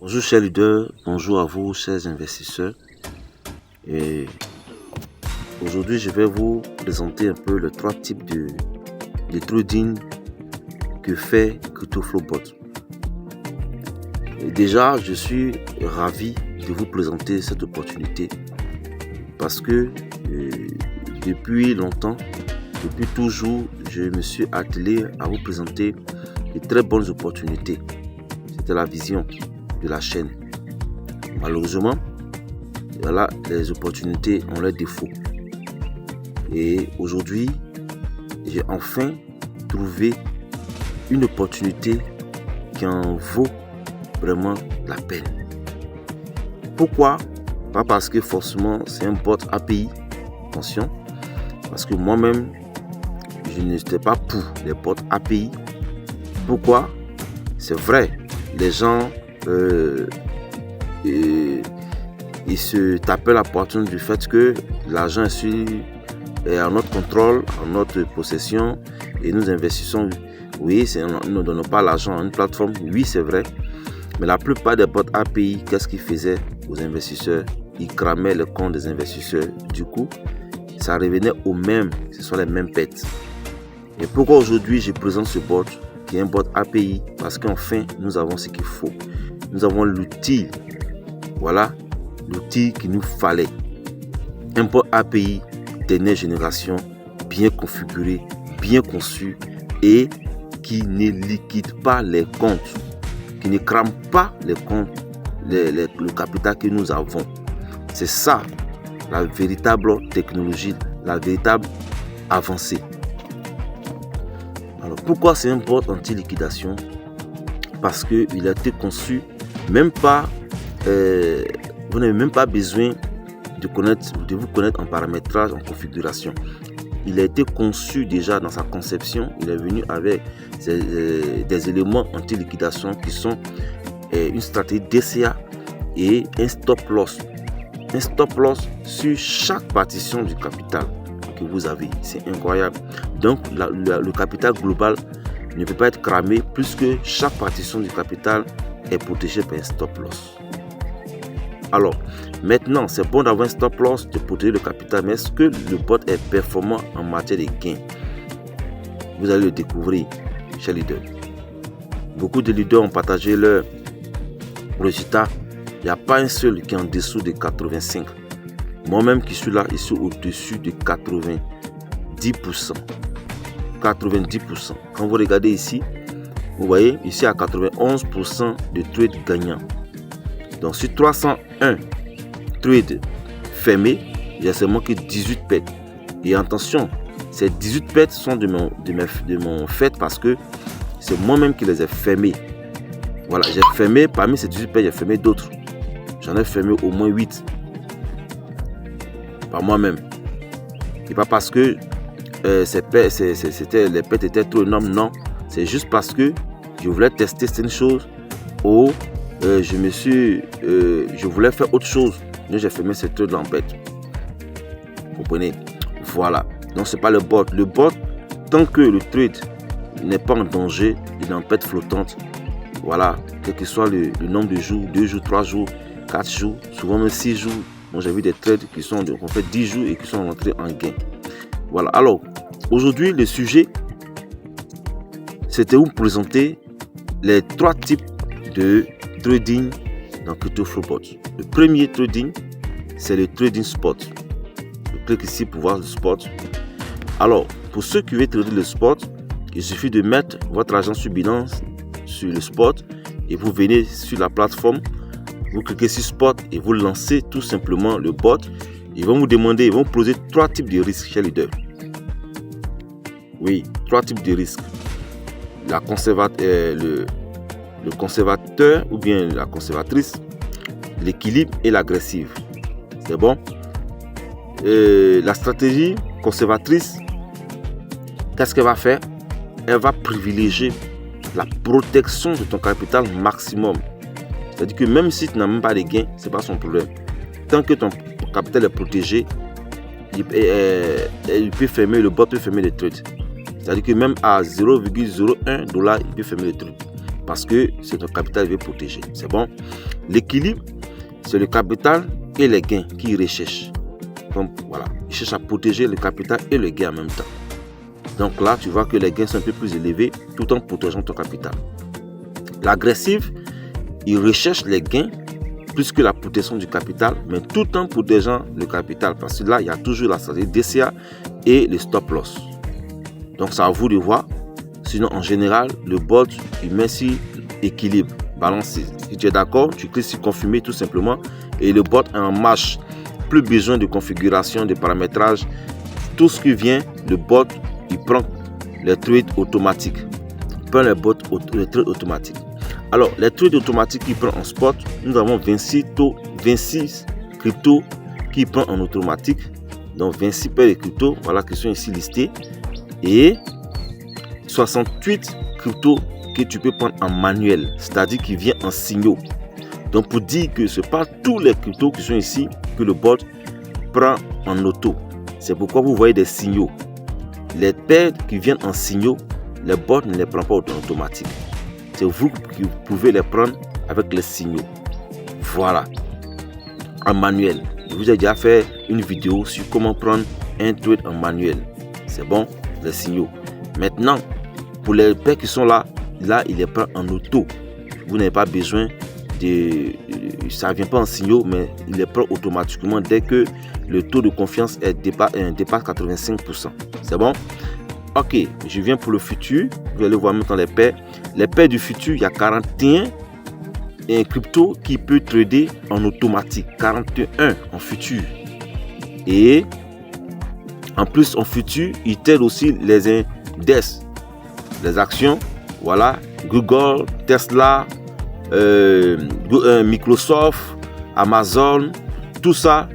Bonjour chers leaders, bonjour à vous chers investisseurs. Et aujourd'hui je vais vous présenter un peu les trois types de trading que fait CryptoFlowBot. Et déjà je suis ravi de vous présenter cette opportunité parce que depuis longtemps, depuis toujours, je me suis attelé à vous présenter de très bonnes opportunités. C'était la vision de la chaîne. Malheureusement, voilà, les opportunités ont leurs défauts. Et aujourd'hui, j'ai enfin trouvé une opportunité qui en vaut vraiment la peine. Pourquoi? Pas parce que forcément c'est un bot API, attention, parce que moi-même, je n'étais pas pour les bots API. Pourquoi? C'est vrai, les gens ils se tapaient la poitrine du fait que l'argent est en notre contrôle, en notre possession et nous investissons. Oui, nous ne donnons pas l'argent à une plateforme, oui c'est vrai, mais la plupart des bots API, qu'est-ce qu'ils faisaient aux investisseurs? Ils cramaient le compte des investisseurs. Du coup, ça revenait au même, ce sont les mêmes pets. Et pourquoi aujourd'hui je présente ce bot qui est un bot API? Parce qu'enfin nous avons ce qu'il faut. Nous avons l'outil, voilà, l'outil qu'il nous fallait. Un bot API dernière génération, bien configuré, bien conçu et qui ne liquide pas les comptes, qui ne crame pas les comptes, le capital que nous avons. C'est ça la véritable technologie, la véritable avancée. Alors pourquoi c'est un bot anti-liquidation? Parce qu'il a été conçu, même pas, vous n'avez même pas besoin de vous connaître en paramétrage, en configuration. Il a été conçu déjà dans sa conception, il est venu avec des éléments anti-liquidation qui sont une stratégie DCA et un stop loss. Un stop loss sur chaque partition du capital que vous avez. C'est incroyable. Donc le capital global ne peut pas être cramé puisque chaque partition du capital est protégée par un stop loss. Alors maintenant, c'est bon d'avoir un stop loss, de protéger le capital, mais est-ce que le bot est performant en matière de gains? Vous allez le découvrir chez leaders. Beaucoup de leaders ont partagé leurs résultats. Il n'y a pas un seul qui est en dessous de 85. Moi-même qui suis là, je suis au-dessus de 90%. 90%. Quand vous regardez ici, vous voyez ici à 91% de trades gagnants. Donc sur 301 trades fermés, il y a seulement que 18 pets. Et attention, ces 18 pets sont de mon fait parce que c'est moi-même qui les ai fermés. Voilà, j'ai fermé, parmi ces 18 pets, j'ai fermé d'autres. J'en ai fermé au moins 8. Par moi-même. Et pas parce que les pets étaient trop énormes, non. C'est juste parce que je voulais tester certaines choses ou je voulais faire autre chose. Donc j'ai fermé ces trucs en bête. Vous comprenez? Voilà. Donc c'est pas le bot. Le bot, tant que le trade n'est pas en danger, il est en pète flottante. Voilà. Quel que soit le nombre de jours, 2 jours, 3 jours, 4 jours, souvent même 6 jours. Moi j'ai vu des trades qui sont en fait 10 jours et qui sont rentrés en gain. Voilà. Alors aujourd'hui le sujet, c'était vous présenter les 3 types de trading dans CryptoFlowBot. Le premier trading, c'est le trading spot. Je clique ici pour voir le spot. Alors, pour ceux qui veulent trader le spot, il suffit de mettre votre argent sur Binance, sur le spot, et vous venez sur la plateforme, vous cliquez sur spot et vous lancez tout simplement le bot. Ils vont vous demander, ils vont poser 3 types de risques chez leader. Oui, 3 types de risques. Le conservateur ou bien la conservatrice, l'équilibre et l'agressive. C'est bon? La stratégie conservatrice, qu'est-ce qu'elle va faire? Elle va privilégier la protection de ton capital maximum. C'est-à-dire que même si tu n'as même pas de gains, ce n'est pas son problème. Tant que ton capital est protégé, il peut fermer, le bot peut fermer les trades. C'est-à-dire que même à $0,01, il peut fermer les trades. parce que c'est ton capital qui est protégé. C'est bon. L'équilibre, c'est le capital et les gains qu'il recherche. Donc voilà, il cherche à protéger le capital et le gain en même temps. Donc là, tu vois que les gains sont un peu plus élevés tout en protégeant ton capital. L'agressif, il recherche les gains plus que la protection du capital, mais tout en protégeant le capital. Parce que là, il y a toujours la stratégie DCA et le stop loss. Donc, c'est à vous de voir. Sinon, en général, le bot, il met sur équilibre, balancé. Si tu es d'accord, tu cliques sur confirmer tout simplement. Et le bot est en marche. Plus besoin de configuration, de paramétrage. Tout ce qui vient, le bot, il prend les trades automatiques. Il prend les trades automatiques. Alors, les trades automatiques qu'il prend en spot, nous avons 26 cryptos qu'il prend en automatique. Donc, 26 paires de cryptos, voilà, qui sont ici listés. Et 68 cryptos que tu peux prendre en manuel, c'est-à-dire qui vient en signaux. Donc, pour dire que ce n'est pas tous les cryptos qui sont ici que le bot prend en auto. C'est pourquoi vous voyez des signaux. Les paires qui viennent en signaux, le bot ne les prend pas en automatique. C'est vous qui pouvez les prendre avec les signaux. Voilà. En manuel. Je vous ai déjà fait une vidéo sur comment prendre un trade en manuel. C'est bon, les signaux. Maintenant, pour les paires qui sont là, il les prend en auto. Vous n'avez pas besoin de... Ça ne vient pas en signaux, mais il les prend automatiquement dès que le taux de confiance dépasse 85%. C'est bon? Ok, je viens pour le futur. Vous allez voir maintenant les paires. Les paires du futur, il y a 41 crypto qui peut trader en automatique. 41 en futur. Et en plus, en futur, il t'aide aussi les index, les actions. Voilà, Google, Tesla, Microsoft, Amazon, tout ça,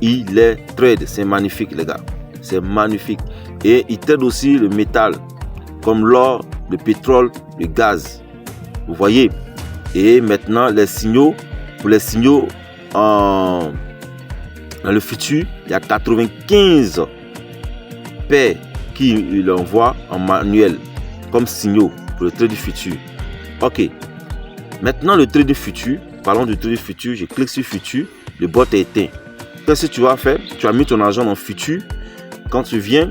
il les trade. C'est magnifique, les gars. C'est magnifique. Et il t'aide aussi le métal, comme l'or, le pétrole, le gaz. Vous voyez? Et maintenant, les signaux, pour les signaux dans le futur, il y a 95 paires qu'il envoie en manuel comme signaux pour le trade du futur. Ok. Maintenant, le trade du futur, parlons du trade du futur, je clique sur futur, le bot est éteint. Qu'est-ce que tu vas faire? Tu as mis ton argent dans futur. Quand tu viens,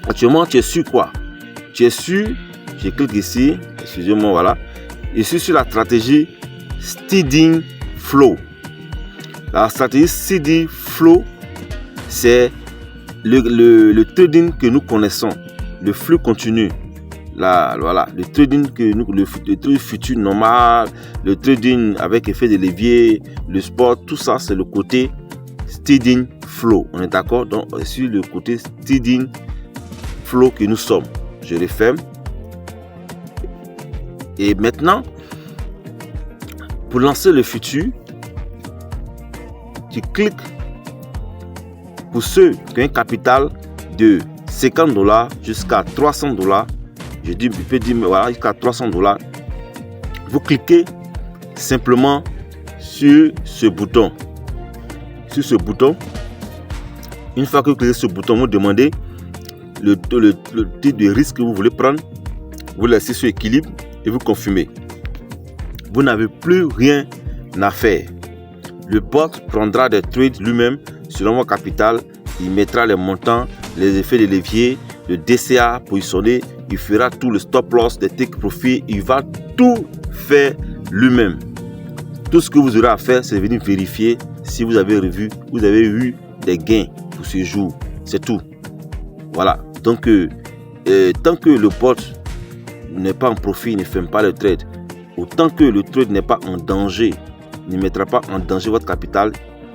actuellement, tu es sur quoi? Tu es sur, je clique ici, excusez-moi, voilà. Je suis sur la stratégie Steady Flow. La stratégie Steady Flow, c'est le trading que nous connaissons, le flux continu. Là, voilà, le trading que nous, le trading futur normal, le trading avec effet de levier, le sport, tout ça, c'est le côté Steady Flow. On est d'accord? Donc, sur le côté Steady Flow que nous sommes. Je referme. Et maintenant, pour lancer le futur, tu cliques pour ceux qui ont un capital de $50 jusqu'à $300. Je peux dire voilà, jusqu'à $300. Vous cliquez simplement sur ce bouton. Sur ce bouton. Une fois que vous cliquez sur ce bouton, vous demandez le type de risque que vous voulez prendre. Vous laissez sur équilibre et vous confirmez. Vous n'avez plus rien à faire. Le bot prendra des trades lui-même selon votre capital. Il mettra les montants, les effets de levier, le DCA positionné. Il fera tout le stop loss, des take profit. Il va tout faire lui-même. Tout ce que vous aurez à faire, c'est venir vérifier si vous avez eu des gains pour ce jour. C'est tout. Voilà. Donc, tant que le bot n'est pas en profit, il ne ferme pas le trade. Autant que le trade n'est pas en danger, ne mettra pas en danger votre capital,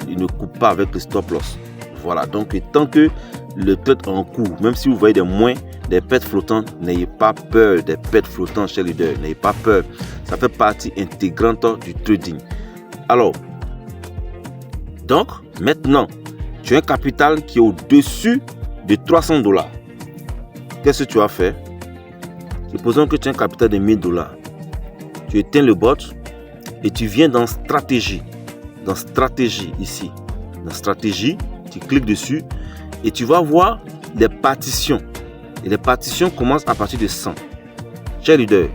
il ne coupe pas avec le stop loss. Voilà, donc tant que le trade est en cours, même si vous voyez des pertes flottantes, n'ayez pas peur des pertes flottantes chez leader, n'ayez pas peur. Ça fait partie intégrante du trading. Alors, donc maintenant, tu as un capital qui est au-dessus de $300. Qu'est-ce que tu vas faire? Supposons que tu as un capital de $1000. Tu éteins le bot et tu viens dans stratégie. Dans stratégie ici. Dans stratégie, tu cliques dessus et tu vas voir les partitions. Et les partitions commencent à partir de 100. Cher leader,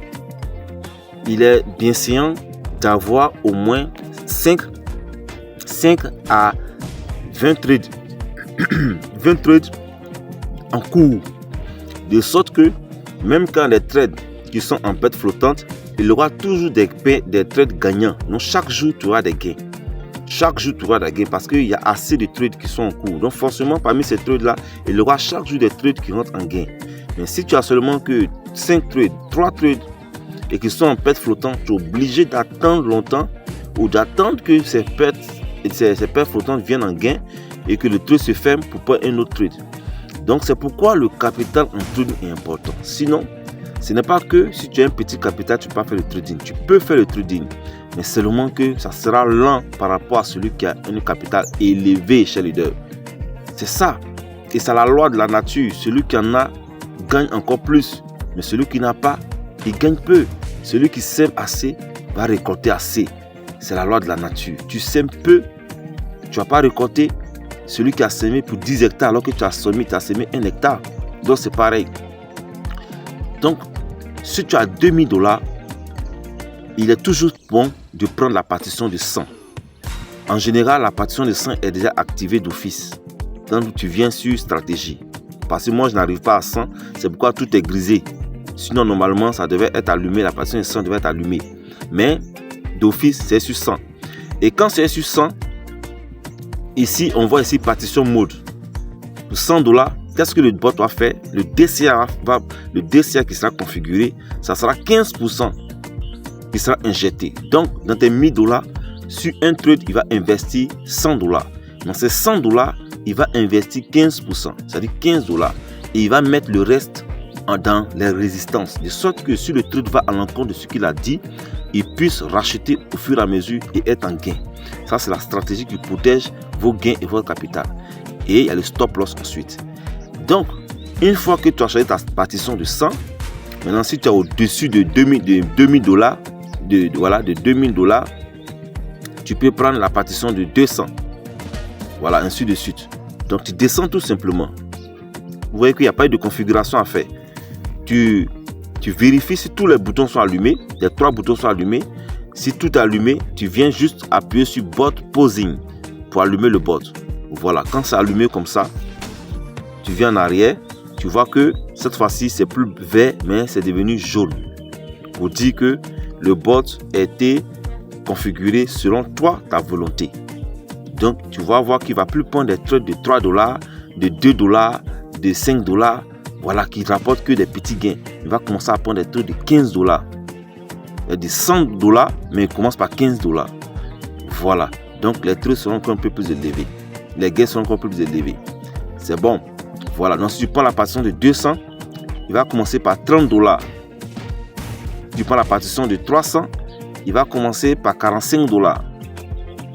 il est bien séant d'avoir au moins 5 à 20 trades, 20 trades en cours. De sorte que même quand les trades qui sont en perte flottante, il y aura toujours des trades gagnants. Donc chaque jour, tu auras des gains. Chaque jour, tu auras des gains parce qu'il y a assez de trades qui sont en cours. Donc forcément, parmi ces trades-là, il y aura chaque jour des trades qui rentrent en gain. Mais si tu as seulement que 5 trades, 3 trades et qui sont en perte flottante, tu es obligé d'attendre longtemps ou d'attendre que ces pertes flottantes viennent en gain et que le trade se ferme pour prendre un autre trade. Donc c'est pourquoi le capital en trading est important. Sinon, ce n'est pas que si tu as un petit capital, tu peux pas faire le trading. Tu peux faire le trading, mais seulement que ça sera lent par rapport à celui qui a un capital élevé chez leader. C'est ça. Et c'est la loi de la nature. Celui qui en a gagne encore plus. Mais celui qui n'a pas, il gagne peu. Celui qui sème assez va récolter assez. C'est la loi de la nature. Tu sèmes peu, tu ne vas pas récolter. Celui qui a semé pour 10 hectares alors que tu as semé 1 hectare. Donc c'est pareil. Donc, si tu as $2000, il est toujours bon de prendre la partition de 100. En général, la partition de 100 est déjà activée d'office. Quand tu viens sur stratégie. Parce que moi, je n'arrive pas à 100. C'est pourquoi tout est grisé. Sinon, normalement, ça devait être allumé. La partition de 100 devait être allumée. Mais, d'office, c'est sur 100. Et quand c'est sur 100, ici, on voit ici partition mode. Pour $100, qu'est-ce que le bot va faire? Le DCA qui sera configuré, ça sera 15% qui sera injecté. Donc, dans tes $1000, sur un trade, il va investir $100. Dans ces $100, il va investir 15%, c'est-à-dire $15. Et il va mettre le reste dans les résistances. De sorte que si le trade va à l'encontre de ce qu'il a dit, il puisse racheter au fur et à mesure et être en gain. Ça, c'est la stratégie qui protège vos gains et votre capital. Et il y a le stop loss ensuite. Donc, une fois que tu as choisi ta partition de 100, maintenant si tu es au-dessus de $2000, de $2000, tu peux prendre la partition de 200. Voilà, ainsi de suite. Donc, tu descends tout simplement. Vous voyez qu'il n'y a pas eu de configuration à faire. Tu vérifies si tous les boutons sont allumés. Les 3 boutons sont allumés. Si tout est allumé, tu viens juste appuyer sur bot posing pour allumer le bot. Voilà, quand c'est allumé comme ça, tu viens en arrière, tu vois que cette fois-ci c'est plus vert mais c'est devenu jaune pour dire que le bot a été configuré selon toi, ta volonté. Donc tu vas voir qu'il ne va plus prendre des trades de $3, de $2, de $5, voilà, qui ne rapportent que des petits gains. Il va commencer à prendre des trades de $15. Il y a des $100, mais il commence par $15. Voilà, donc les trades seront encore un peu plus élevés. Les gains seront encore plus élevés. C'est bon. Voilà, donc si tu prends la partition de 200, il va commencer par $30. Tu prends la partition de 300, il va commencer par $45.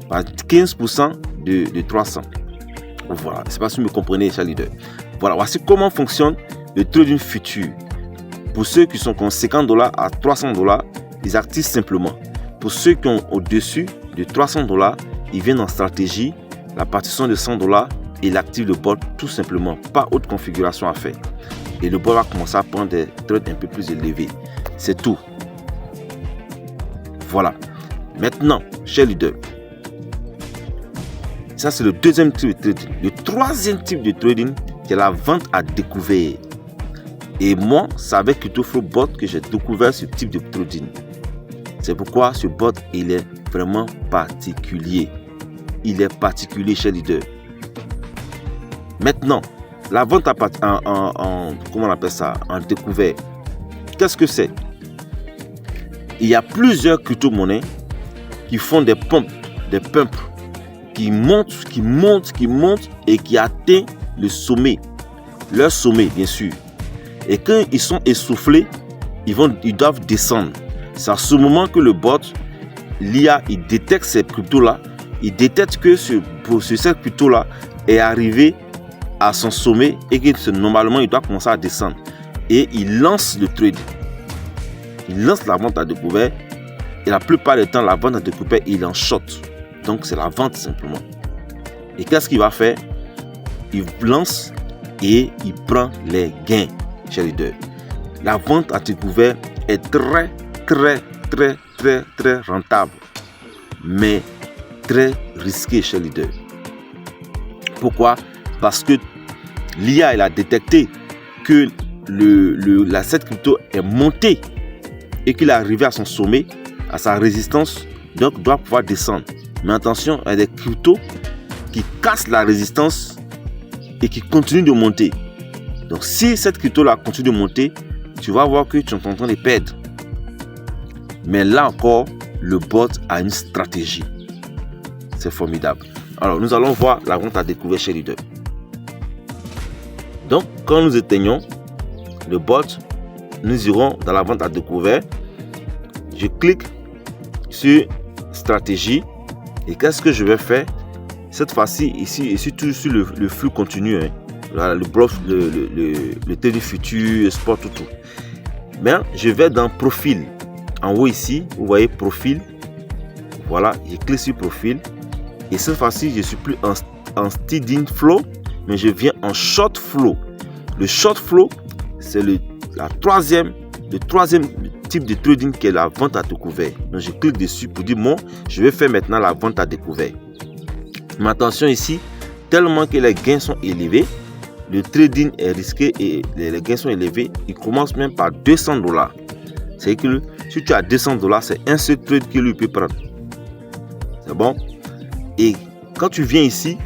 Par 15% de 300. Voilà, je ne sais pas si vous me comprenez, cher leader. Voilà, voici comment fonctionne le trading futur. Pour ceux qui sont comme $50 à $300, ils activent simplement. Pour ceux qui ont au-dessus de $300, ils viennent en stratégie, la partition de $100, il active le bot tout simplement. Pas autre configuration à faire. Et le bot va commencer à prendre des trades un peu plus élevés. C'est tout. Voilà. Maintenant, cher leader, ça c'est le deuxième type de trading. Le troisième type de trading, c'est la vente à découvert. Et moi, c'est avec CryptoFlowBot que j'ai découvert ce type de trading. C'est pourquoi ce bot, il est vraiment particulier. Il est particulier, cher leader. Maintenant, la vente comment on appelle ça, en découvert. Qu'est-ce que c'est? Il y a plusieurs crypto-monnaies qui font des pumps, qui montent et qui atteignent le sommet. Leur sommet, bien sûr. Et quand ils sont essoufflés, ils doivent descendre. C'est à ce moment que le bot, l'IA, il détecte ces cryptos-là. Il détecte que cette crypto-là est arrivé à son sommet et que normalement, il doit commencer à descendre. Et il lance le trade. Il lance la vente à découvert. Et la plupart du temps, la vente à découvert, il en short. Donc, c'est la vente simplement. Et qu'est-ce qu'il va faire? Il lance et il prend les gains, cher leader. La vente à découvert est très, très, très rentable, mais très risqué chez leader. Pourquoi? Parce que l'IA, elle a détecté que cette crypto est montée et qu'il est arrivé à son sommet, à sa résistance, donc doit pouvoir descendre. Mais attention, il y a des cryptos qui cassent la résistance et qui continuent de monter. Donc si cette crypto-là continue de monter, tu vas voir que tu es en train de perdre. Mais là encore, le bot a une stratégie. C'est formidable. Alors, nous allons voir la vente à découvert chez Leader. Donc, quand nous éteignons le bot, nous irons dans la vente à découvert. Je clique sur stratégie. Et qu'est-ce que je vais faire? Cette fois-ci, ici toujours sur le flux continu. Voilà, le bluff, le télé futur, le sport, tout. Mais je vais dans profil. En haut ici, vous voyez profil. Voilà, je clique sur profil. Et cette fois-ci, je ne suis plus en steady flow, mais je viens en short flow. Le short flow, c'est le troisième type de trading qui est la vente à découvert. Donc je clique dessus pour dire bon, je vais faire maintenant la vente à découvert. Mais attention ici, tellement que les gains sont élevés, le trading est risqué et les gains sont élevés, il commence même par $200. C'est que si tu as $200, c'est un seul trade que lui peut prendre. C'est bon? Et quand tu viens ici,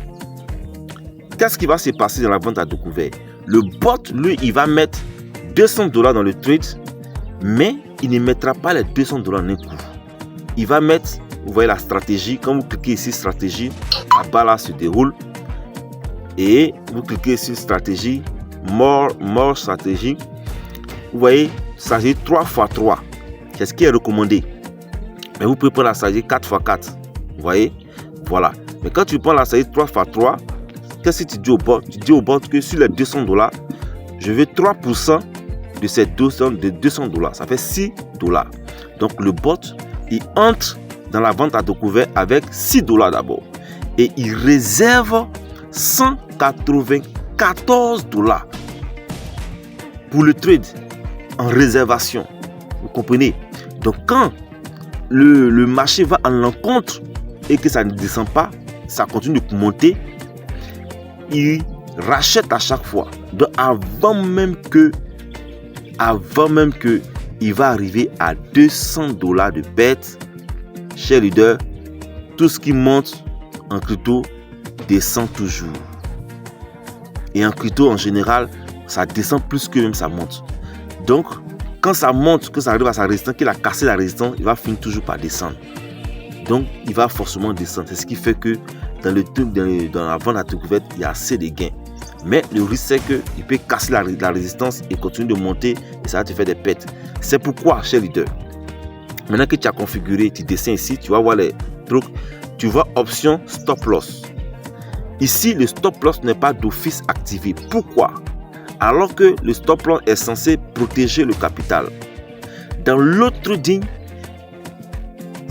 qu'est-ce qui va se passer dans la vente à découvert? Le bot, lui, il va mettre $200 dans le trade, mais il ne mettra pas les $200 d'un coup. Il va mettre, vous voyez la stratégie, quand vous cliquez ici stratégie, la barre là se déroule et vous cliquez sur stratégie, more stratégie. Vous voyez, stratégie 3x3, c'est ce qui est recommandé. Mais vous pouvez prendre la stratégie 4x4. Vous voyez, voilà. Mais quand tu prends la stratégie 3x3, qu'est-ce que tu dis au bot? Tu dis au bot que sur les $200, je veux 3% de ces $200. Ça fait $6. Donc le bot, il entre dans la vente à découvert avec $6 d'abord. Et il réserve $194 pour le trade en réservation. Vous comprenez? Donc quand le marché va en l'encontre et que ça ne descend pas, ça continue de monter, il rachète à chaque fois. Donc avant même que il va arriver à $200 de perte chez Leader, tout ce qui monte en crypto descend toujours. Et en crypto en général, ça descend plus que même ça monte. Donc quand ça monte, que ça arrive à sa résistance, qu'il a cassé la résistance, il va finir toujours par descendre. Donc il va forcément descendre. C'est ce qui fait que dans la vente à découvert, il y a assez de gains. Mais le risque, c'est qu'il peut casser la résistance et continuer de monter et ça va te faire des pertes. C'est pourquoi, chez Leader, maintenant que tu as configuré, tu dessins ici, tu vas voir les trucs. Tu vois option stop loss. Ici, le stop loss n'est pas d'office activé. Pourquoi? Alors que le stop loss est censé protéger le capital. Dans l'autre trading,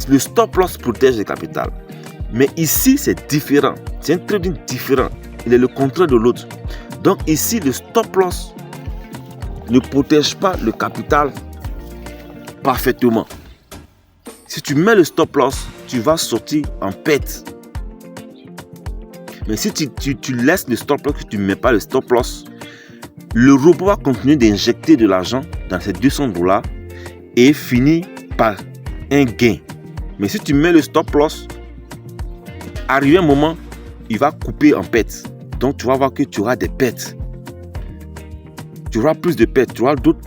le stop loss protège le capital. Mais ici, c'est différent. C'est un trading différent. Il est le contraire de l'autre. Donc ici, le stop loss ne protège pas le capital parfaitement. Si tu mets le stop loss, tu vas sortir en perte. Mais si tu laisses le stop loss, que tu ne mets pas le stop loss, le robot va continuer d'injecter de l'argent dans ces $200 et finir par un gain. Mais si tu mets le stop loss, arrivé un moment, il va couper en perte. Donc tu vas voir que tu auras des pertes. Tu auras plus de pertes. Tu auras d'autres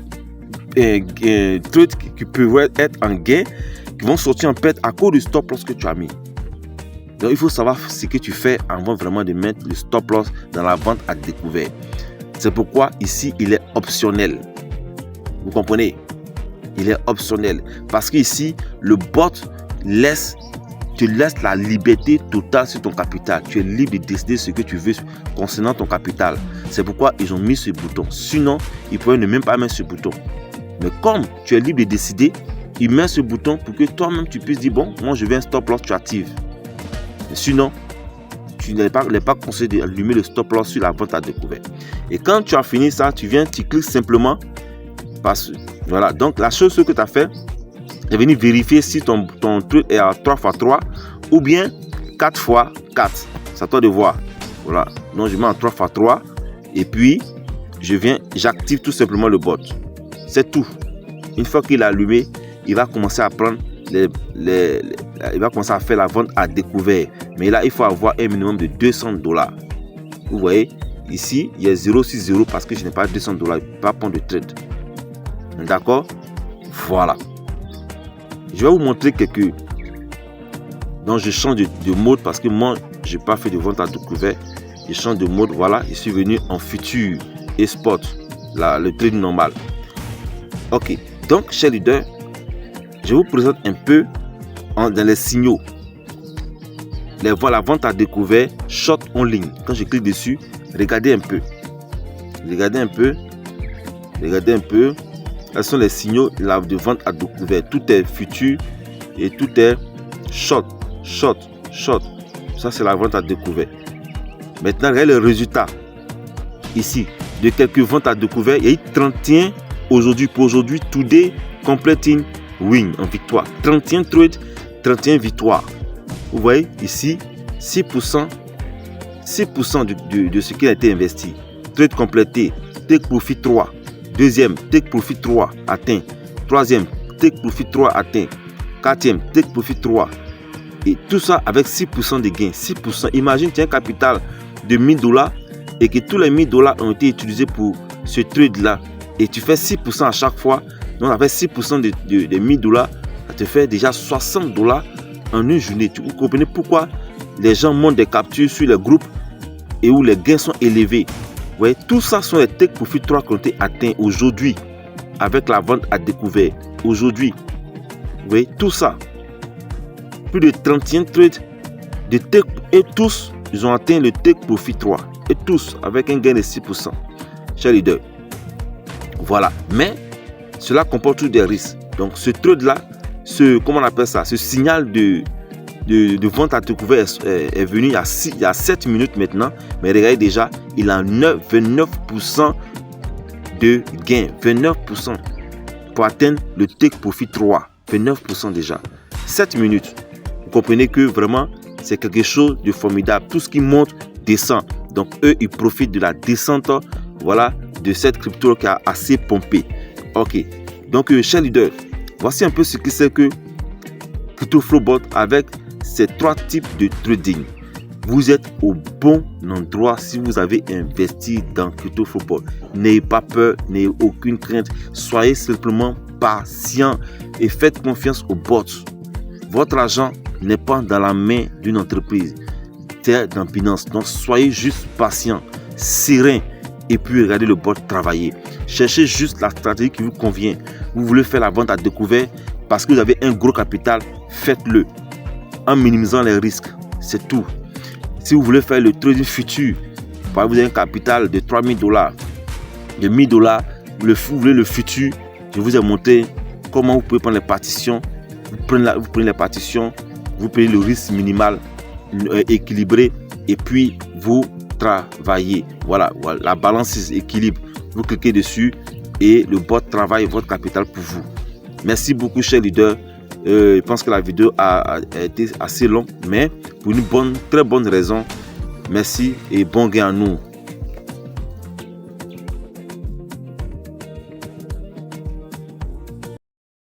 trades qui peuvent être en gain, qui vont sortir en perte à cause du stop loss que tu as mis. Donc il faut savoir ce que tu fais avant vraiment de mettre le stop loss dans la vente à découvert. C'est pourquoi ici il est optionnel. Vous comprenez? Il est optionnel. Parce qu'ici le bot te laisse la liberté totale sur ton capital. Tu es libre de décider ce que tu veux concernant ton capital. C'est pourquoi ils ont mis ce bouton. Sinon, ils pourraient ne même pas mettre ce bouton. Mais comme tu es libre de décider, ils mettent ce bouton pour que toi-même tu puisses dire bon, moi je veux un stop loss, tu actives. Mais sinon, tu n'es pas conseillé d'allumer le stop loss sur la vente à découvert. Et quand tu as fini ça, tu cliques simplement. Voilà. Donc la chose que tu as fait, et venir vérifier si ton trade est à 3x3 ou bien 4x4. C'est à toi de voir. Voilà. Donc, je mets en 3x3 et puis j'active tout simplement le bot. C'est tout. Une fois qu'il est allumé, il va commencer à prendre il va commencer à faire la vente à découvert. Mais là, il faut avoir un minimum de $200. Vous voyez, ici, il y a 0,60 parce que je n'ai pas $200. Je ne peux pas prendre de trade. D'accord? Voilà. Je vais vous montrer quelques. Donc, je change de mode parce que moi, je n'ai pas fait de vente à découvert. Je change de mode. Voilà, je suis venu en futur et spot. Là, le trade normal. Ok. Donc, chers leaders, je vous présente un peu dans les signaux. La vente à découvert, short en ligne. Quand je clique dessus, regardez un peu. Regardez un peu. Quels sont les signaux de vente à découvert? Tout est futur et tout est short. Ça, c'est la vente à découvert. Maintenant, regardez le résultat. Ici, de quelques ventes à découvert, il y a eu 31 aujourd'hui. Pour aujourd'hui, today, completing win en victoire. 31 trades, 31 victoires. Vous voyez ici, 6% de ce qui a été investi. Trade complété, take profit 3. Deuxième, take profit 3 atteint. Troisième, take profit 3 atteint. Quatrième, take profit 3. Et tout ça avec 6% de gain. 6%. Imagine, tu as un capital de $1000 et que tous les $1000 ont été utilisés pour ce trade-là. Et tu fais 6% à chaque fois. Donc, avec 6% de $1000, ça te fait déjà $60 en une journée. Vous comprenez pourquoi les gens montent des captures sur les groupes et où les gains sont élevés. Vous voyez, tout ça sont les take profit 3 qui ont été atteints aujourd'hui avec la vente à découvert. Aujourd'hui, vous voyez, tout ça. Plus de 31 trades de take et tous, ils ont atteint le take profit 3. Et tous avec un gain de 6%. Chers leaders. Voilà. Mais cela comporte tous des risques. Donc ce trade-là, comment on appelle ça, ce signal de vente à découvert est venu il y a 7 minutes maintenant. Mais regardez déjà, il a 29% de gain. 29% pour atteindre le take profit 3. 29% déjà. 7 minutes. Vous comprenez que vraiment, c'est quelque chose de formidable. Tout ce qui monte, descend. Donc eux, ils profitent de la descente, voilà, de cette crypto qui a assez pompé. Ok. Donc, chers leaders, voici un peu ce que c'est que CryptoFlowBot avec ces 3 types de trading. Vous êtes au bon endroit si vous avez investi dans CryptoFlowBot. N'ayez pas peur, n'ayez aucune crainte. Soyez simplement patient et faites confiance au bot. Votre argent n'est pas dans la main d'une entreprise. C'est dans Binance. Donc, soyez juste patient, serein. Et puis regardez le bot travailler. Cherchez juste la stratégie qui vous convient. Vous voulez faire la vente à découvert parce que vous avez un gros capital, faites-le en minimisant les risques. C'est tout. Si vous voulez faire le trading futur, vous avez un capital de $3000, de $1000, vous voulez le futur, je vous ai montré comment vous pouvez prendre les partitions. Vous prenez les partitions, vous prenez le risque minimal équilibré et puis vous travailler. Voilà, la balance équilibre. Vous cliquez dessus et le bot travaille votre capital pour vous. Merci beaucoup, chers leaders. Je pense que la vidéo a été assez longue, mais pour une très bonne raison. Merci et bon gain à nous.